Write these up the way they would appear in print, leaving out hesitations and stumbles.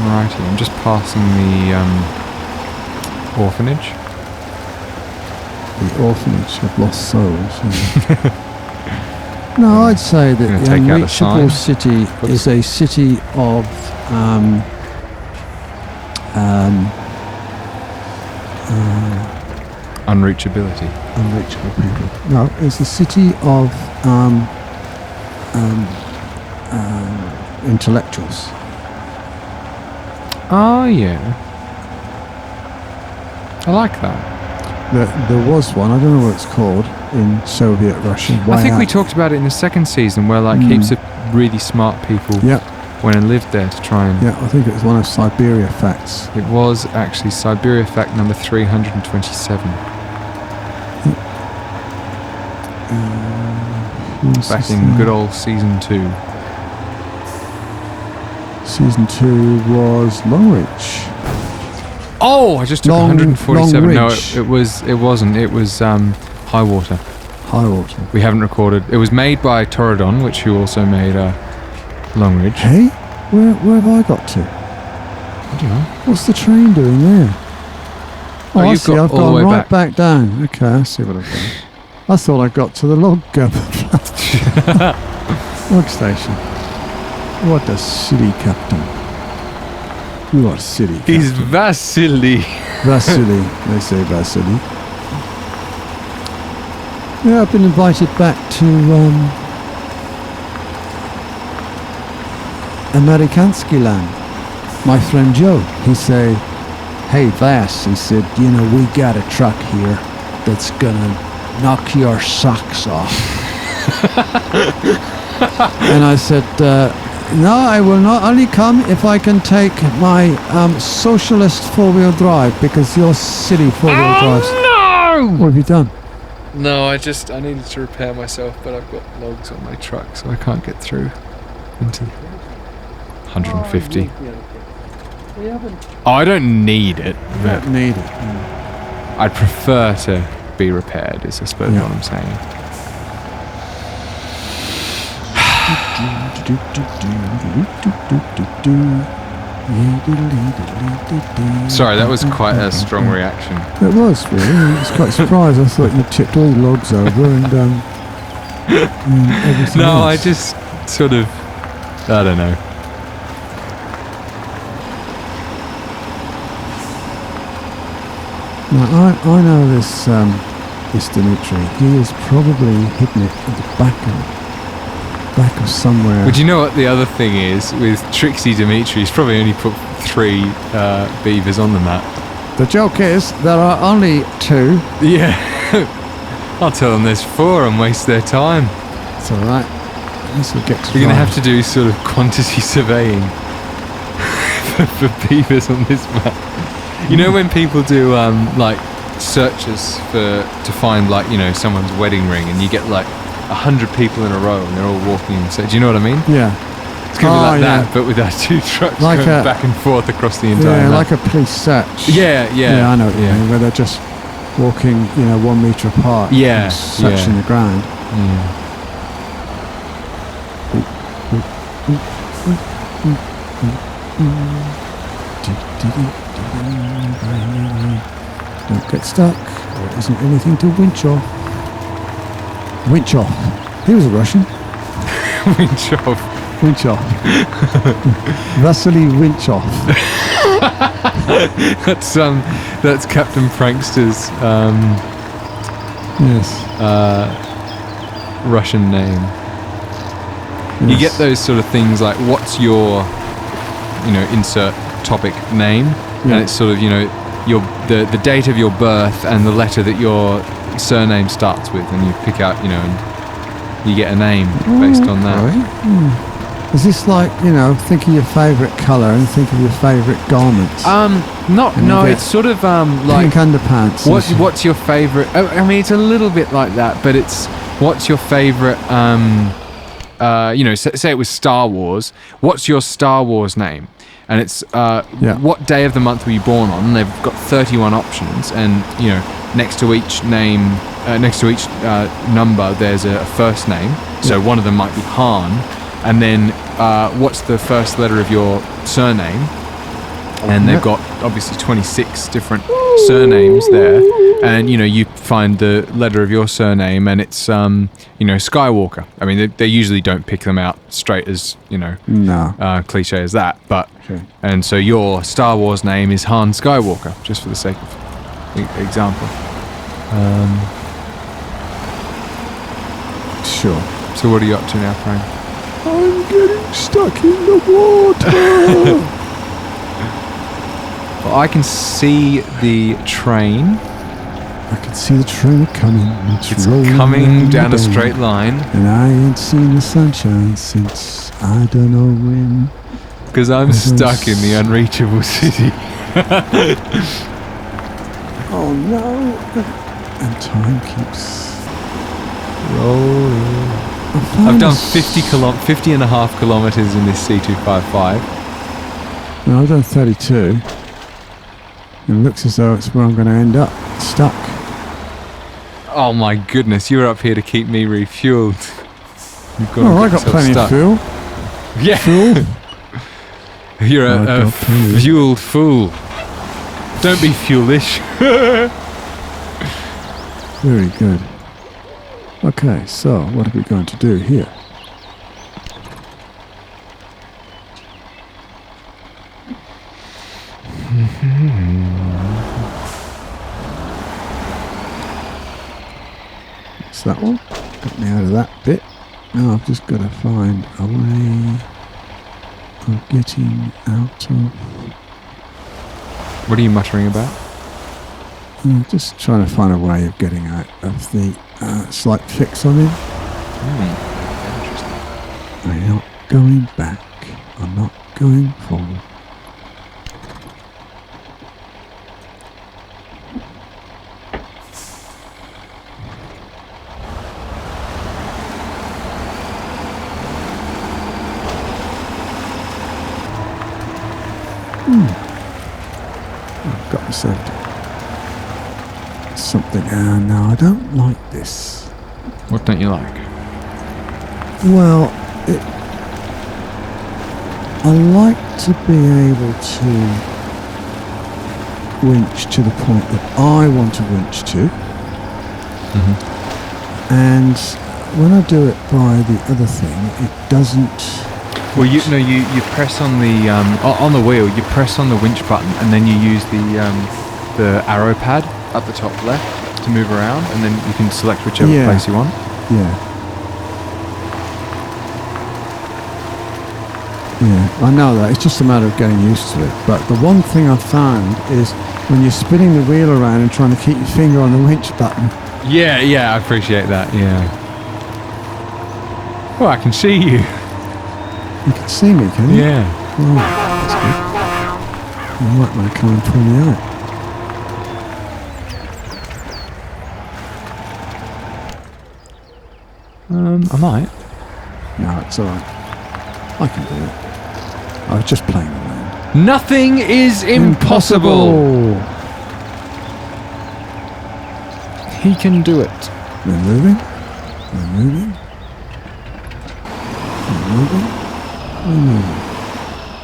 Righty, I'm just passing the orphanage. The orphanage of lost souls. No, I'd say that the Unreachable City is a city of unreachability. Unreachable people. No, it's a city of intellectuals. Oh yeah, I like that. There was one, I don't know what it's called, in Soviet Russia. I think we talked about it in the second season, where like heaps of really smart people went and lived there to try and... Yeah, I think it was one of Siberia facts. It was actually Siberia fact number 327. Back in good old season 2. Season 2 was Longreach. Oh, I just took 147. No, it wasn't. It was High Water. High Water. We haven't recorded. It was made by Torridon, which who also made Longreach. Hey, where have I got to? I don't know. What's the train doing there? Oh, I see. I've gone right back down. Okay, I see what I've done. I thought I got to the log station. What a silly captain. You are silly. He's Vasili. Vasili. They say Vasili. Yeah, I've been invited back to Amerikansky land. My friend Joe, he say, hey Vas, he said, you know, we got a truck here that's gonna knock your socks off. And I said, no, I will not only come if I can take my socialist four-wheel drive, because your silly four-wheel drives. No! What have you done? No, I needed to repair myself, but I've got logs on my truck, so I can't get through into 150. Oh, I don't need it. You don't need it. I'd prefer to be repaired, is I suppose what I'm saying. Sorry, that was quite a strong reaction. It was, really. I was quite surprised. I thought you tipped all the logs over and everything No, else. I just sort of... I don't know. Now, I know this Dimitri. He is probably hidden it at the back of somewhere. But you know what the other thing is with Trixie Dimitri? He's probably only put 3 beavers on the map. The joke is there are only 2. Yeah. I'll tell them there's 4 and waste their time. It's alright. This will get to You're going to have to do sort of quantity surveying for beavers on this map. You know when people do like searches to find like, you know, someone's wedding ring, and you get like 100 people in a row and they're all walking in. So do you know what I mean? Yeah. It's going to be like that, but with our 2 trucks like going back and forth across the entire map. like a police search. Yeah. Yeah, I know what you mean, where they're just walking, 1 metre apart. Yeah. Searching the ground. Don't get stuck. There isn't anything to Winchov. Winchov. He was a Russian. Winchov. Vasili Winchov. That's Captain Prankster's Russian name. Yes. You get those sort of things like, what's your, insert topic name, and it's sort of, the date of your birth and the letter that your surname starts with, and you pick out, and you get a name based on that. Is this like, think of your favourite colour and think of your favourite garments? It's sort of like pink underpants. What's your favourite? I mean, it's a little bit like that, but it's what's your favourite? Say it was Star Wars. What's your Star Wars name? And it's what day of the month were you born on? And they've got 31 options, and next to each name, next to each number, there's a first name. So one of them might be Han, and then what's the first letter of your surname? and they've got obviously 26 different surnames there, and you find the letter of your surname, and it's Skywalker. I mean, they usually don't pick them out straight as cliche as that, but and so your Star Wars name is Han Skywalker, just for the sake of example. Sure. So what are you up to now, Prang? I'm getting stuck in the water. Well, I can see the train. I can see the train coming. It's coming down a straight line. And I ain't seen the sunshine since I don't know when. Because I'm stuck in the Unreachable City. Oh no. And time keeps rolling. I've done 50 and a half kilometers in this C255. No, I've done 32. It looks as though it's where I'm going to end up, stuck. Oh my goodness, you're up here to keep me refueled. You've got I got plenty of fuel. Yeah. Fuel? You're a fueled fool. Don't be foolish. Very good. Okay, so what are we going to do here? It's that one. Got me out of that bit. Now I've just got to find a way of getting out of... What are you muttering about? I'm just trying to find a way of getting out of the slight fix I'm in. Interesting. I'm not going back. I'm not going forward. I've got myself something. No, I don't like this. What don't you like? Well, I like to be able to winch to the point that I want to winch to. Mm-hmm. And when I do it by the other thing, it doesn't... Well, you press on the wheel. You press on the winch button, and then you use the arrow pad at the top left to move around, and then you can select whichever place you want. Yeah. Yeah, I know that. It's just a matter of getting used to it. But the one thing I've found is when you're spinning the wheel around and trying to keep your finger on the winch button. Yeah, I appreciate that. Yeah. Well, I can see you. You can see me, can you? Yeah. Oh, that's good. You might want to come and pull me out. I might. No, it's alright. I can do it. I was just playing around. Nothing is impossible. He can do it. We're moving. We're moving. We're moving. We're moving.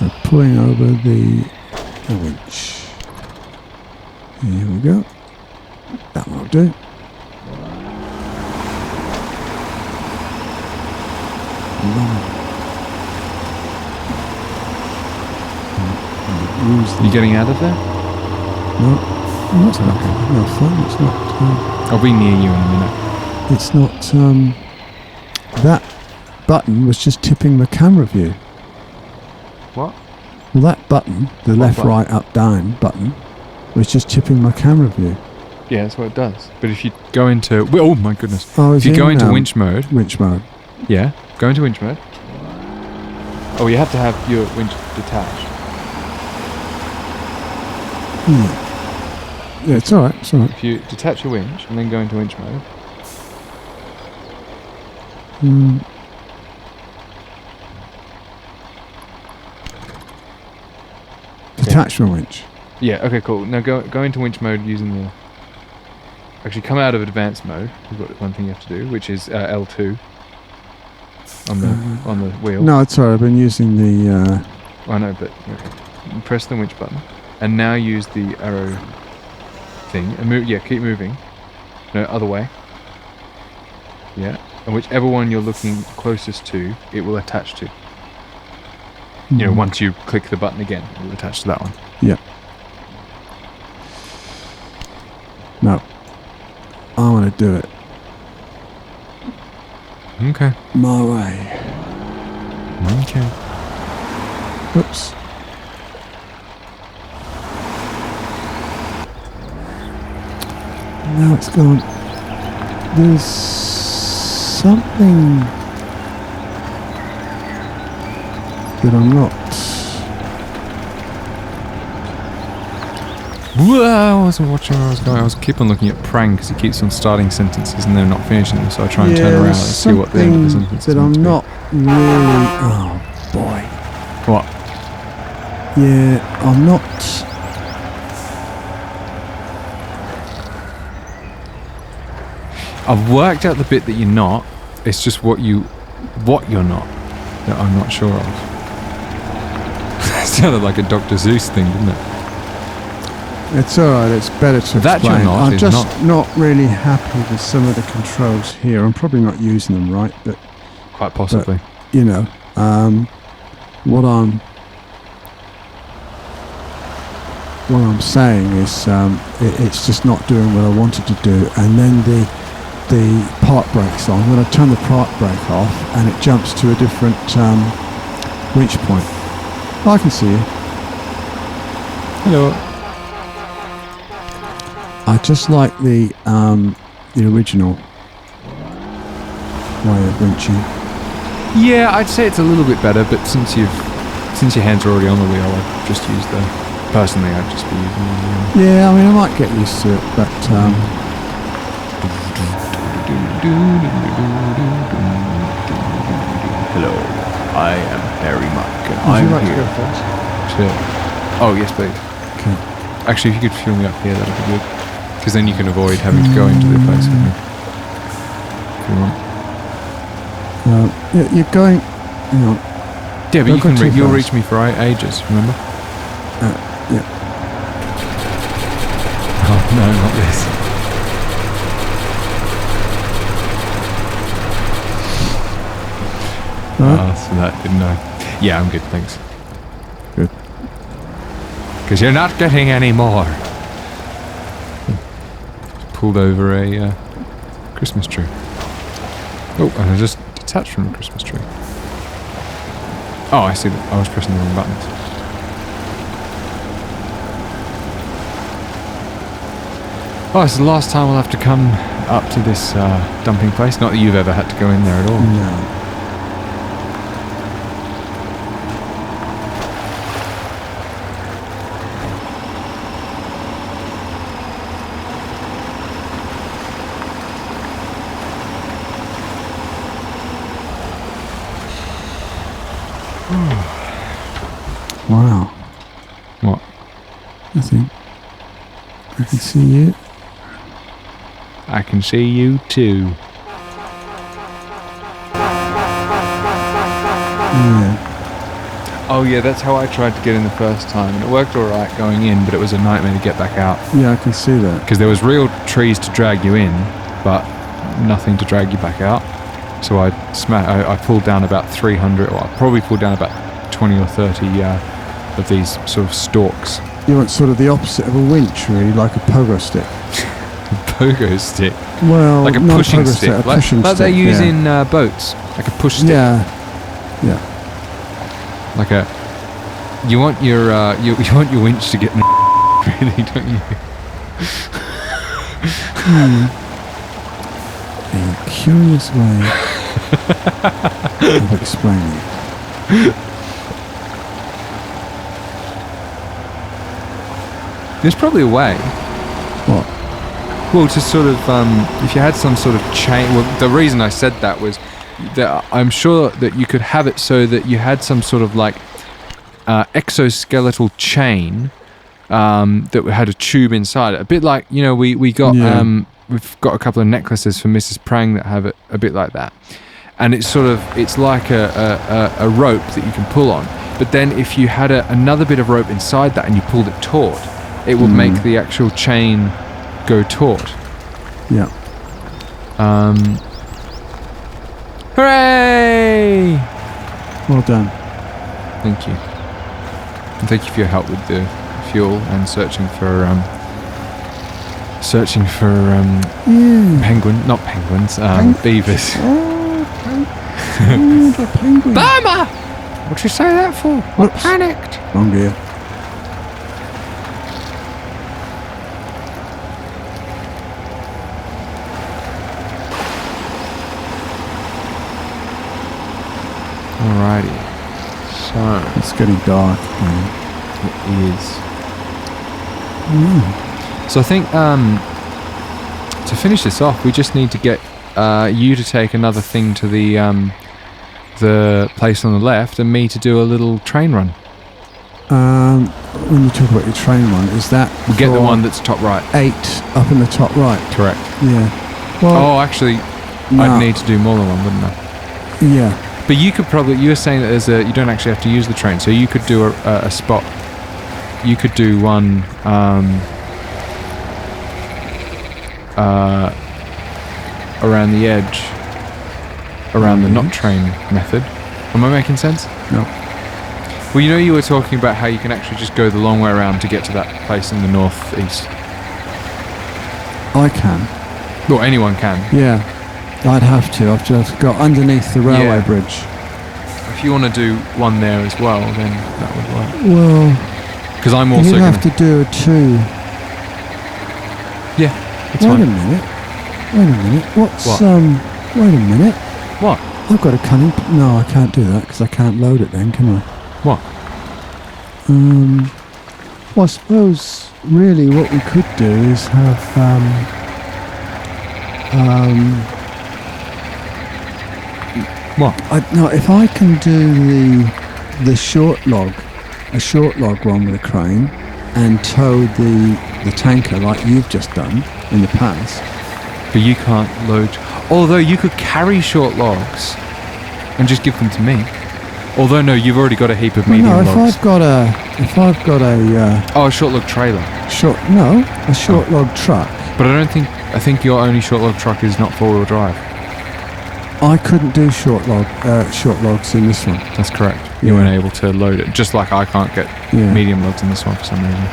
We're pulling over the winch. Here we go. That will do. You getting out of there? No, it's not. No fun. It's not. I'll be near you in a minute. It's not. That button was just tipping the camera view. What? Well, that button, the left, right, up, down button, was just tipping my camera view. Yeah, that's what it does. But if you go into... Oh, my goodness. Oh, if you go into winch mode... Winch mode. Yeah, go into winch mode. Oh, you have to have your winch detached. Yeah, it's alright, it's alright. If you detach your winch and then go into winch mode... Detach my winch. Yeah, okay, cool. Now go into winch mode using the... Actually, come out of advanced mode. We've got one thing you have to do, which is L2 on the wheel. No, it's alright. I've been using the... I know, but... Okay. press the winch button, and now use the arrow thing and move. Yeah, keep moving. No, other way. Yeah, and whichever one you're looking closest to, it will attach to. You know, once you click the button again, it will attach to that one. Yeah. No. I want to do it. Okay. My way. Okay. Whoops. Now it's gone. There's something that I'm not. Whoa, I wasn't watching where I was going. I was keep on looking at Prang because he keeps on starting sentences and they're not finishing them. So I try and turn around and see what the end of the sentence is. That I'm not really. Oh boy. What? Yeah, I'm not. I've worked out the bit that you're not. It's just what you're not that I'm not sure of. It sounded like a Dr. Seuss thing, didn't it? It's alright, it's better to That explain. you're not I'm is just not really happy with some of the controls here. I'm probably not using them right, but Quite possibly. you know, what I'm saying is it's just not doing what I wanted to do, and then the park brake's on. When I turn the park brake off, and it jumps to a different winch point. Oh, I can see you. Hello. I just like the original way of winching. Yeah, I'd say it's a little bit better, but since your hands are already on the wheel, I'd just use the. Personally, I'd just be using the wheel. Yeah, I mean, I might get used to it, but Hello, I am Harry Mike, and would I'm you like here to go first? to. Oh yes, please. Okay. Actually, if you could fill me up here, that'd be good. Because then you can avoid having to go into the place. If you want. Yeah, you're going. Hang on. Yeah, but Don't go too you'll fast. reach me for ages. Remember? Yeah. Oh no, not this. Right. Oh, so that didn't know. Yeah, I'm good, thanks. Good. Because you're not getting any more. Pulled over a Christmas tree. Oh, and I just detached from a Christmas tree. Oh, I see that. I was pressing the wrong buttons. Oh, it's the last time I'll have to come up to this dumping place. Not that you've ever had to go in there at all. No. Wow. What? I think I can see you. I can see you too. Yeah. Oh yeah, that's how I tried to get in the first time, and it worked alright going in, but it was a nightmare to get back out. Yeah, I can see that. Because there was real trees to drag you in, but nothing to drag you back out. So I pulled down about 300, or I probably pulled down about 20 or 30 of these sort of stalks. You want sort of the opposite of a winch, really, like a pogo stick. Pogo stick. Well, Like a not pushing pogo stick. a pushing Like they stick, use yeah. in boats. Like a push stick. Yeah. Yeah. Like a. You want your you want your winch to get in the really, don't you? A curious way of explaining it. There's probably a way. What? Well, to sort of, if you had some sort of chain. Well, the reason I said that was that I'm sure that you could have it so that you had some sort of like exoskeletal chain that had a tube inside it. A bit like, you know, we got Yeah. we've got a couple of necklaces for Mrs. Prang that have it a bit like that. and it's like a rope that you can pull on. But then if you had another bit of rope inside that and you pulled it taut, it would make the actual chain go taut. Yeah. Hooray! Well done. Thank you. And thank you for your help with the fuel and searching for beavers. The penguin. Burma! What'd you say that for? I panicked. Wrong gear. Alrighty. So It's getting dark. it is. So I think to finish this off, we just need to get you to take another thing to the place on the left, and me to do a little train run. When you talk about your train run, is that We'll get the one that's top right. 8 up in the top right? Correct. Yeah. Well, Oh, actually, no. I'd need to do more than one, wouldn't I? Yeah. But you could probably. You were saying that you don't actually have to use the train, so you could do a spot. You could do one. Around the edge, around the not train method. Am I making sense? No. Well, you were talking about how you can actually just go the long way around to get to that place in the northeast. I can. Well, anyone can. Yeah. I'd have to. I've just got underneath the railway Yeah. bridge. If you want to do one there as well, then that would work. Well, Because I'm also you'd going have to do a 2. Yeah, it's Wait fine. a minute. What's What? Wait a minute. What? I've got a cunning. No, I can't do that because I can't load it then, can I? What? Well, I suppose really what we could do is have What? no, if I can do the short log, a short log one with a crane, and tow the tanker like you've just done in the past. But you can't load. Although you could carry short logs and just give them to me. Although no, you've already got a heap of medium No, if logs. I've got a Oh, a short log trailer. a short log truck. But I think your only short log truck is not 4-wheel drive. I couldn't do short logs in this one. That's correct. You Yeah. weren't able to load it. Just like I can't get Yeah. medium logs in this one for some reason.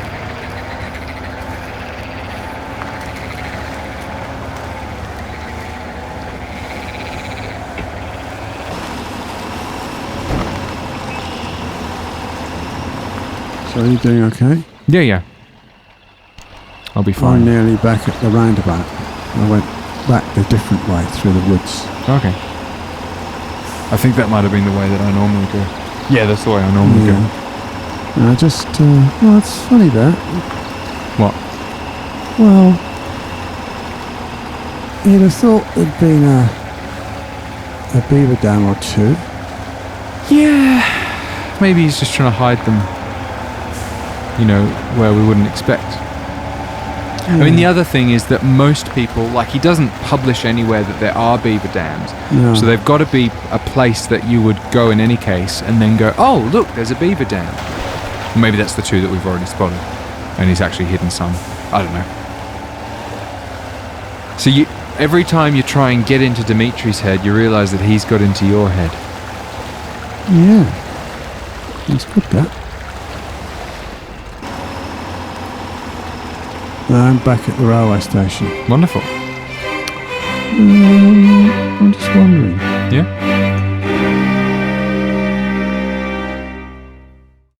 So are you doing okay? Yeah. I'll be I'm fine. nearly back at the roundabout. I went back the different way through the woods. Okay. I think that might have been the way that I normally go. Yeah, that's the way I normally go. And I just, well, it's funny that. What? Well, you'd have thought there'd been a beaver dam or two. Yeah. Maybe he's just trying to hide them, where we wouldn't expect. I mean, the other thing is that most people, like, he doesn't publish anywhere that there are beaver dams. No. So they've got to be a place that you would go in any case and then go, oh, look, there's a beaver dam. Or maybe that's the 2 that we've already spotted. And he's actually hidden some. I don't know. So every time you try and get into Dimitri's head, you realise that he's got into your head. Yeah. That's good, that. I'm back at the railway station. Wonderful. I'm just wondering. Yeah?